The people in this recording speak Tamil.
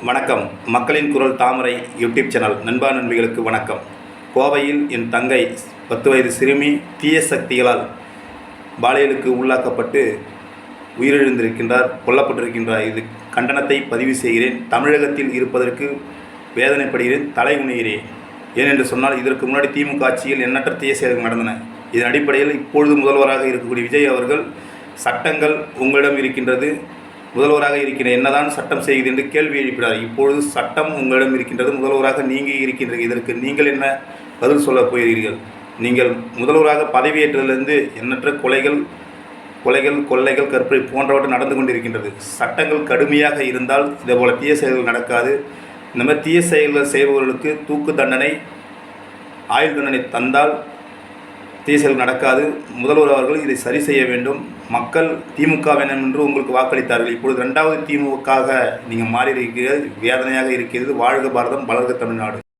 வணக்கம். மக்களின் குரல் தாமரை யூடியூப் சேனல் நண்பா நண்பிகளுக்கு வணக்கம். கோவையில் என் தங்கை 10 வயது சிறுமி தீய சக்திகளால் பாலியலுக்கு உள்ளாக்கப்பட்டு உயிரிழந்திருக்கின்றார், கொல்லப்பட்டிருக்கின்றார். இது கண்டனத்தை பதிவு செய்கிறேன். தமிழகத்தில் இருப்பதற்கு வேதனைப்படுகிறேன், தலை குனிகிறேன். ஏனென்று சொன்னால், இதற்கு முன்னாடி திமுக ஆட்சியில் எண்ணற்ற தீய செயல்கள் நடந்தன. இதன் அடிப்படையில் இப்பொழுது முதல்வராக இருக்கக்கூடிய விஜய் அவர்கள், சட்டங்கள் உங்களிடம் இருக்கின்றது, முதல்வராக இருக்கிற என்னதான் சட்டம் செய்கிறது என்று கேள்வி எழுப்பினார். இப்பொழுது சட்டம் உங்களிடம் இருக்கின்றது, முதல்வராக நீங்கள் இருக்கின்றீர்கள், இதற்கு நீங்கள் என்ன பதில் சொல்ல போகிறீர்கள்? நீங்கள் முதல்வராக பதவியேற்றதிலிருந்து எண்ணற்ற கொலைகள், கொள்ளைகள், கற்பனை போன்றவற்றை நடந்து கொண்டிருக்கின்றது. சட்டங்கள் கடுமையாக இருந்தால் இதேபோல் தீய செயல்கள் நடக்காது. இந்த மாதிரி தீய செயல்கள் செய்பவர்களுக்கு தூக்கு தண்டனை, ஆயுள் தண்டனை தந்தால் தீய செயல் நடக்காது. முதல்வர் அவர்கள் இதை சரி செய்ய வேண்டும். மக்கள் திமுக வேணும் என்று உங்களுக்கு வாக்களித்தார்கள். இப்பொழுது 2வது திமுகவாக நீங்கள் மாறி இருக்கிறது. வேதனையாக இருக்கிறது. வாழ்க பாரதம், வளர்க தமிழ்நாடு.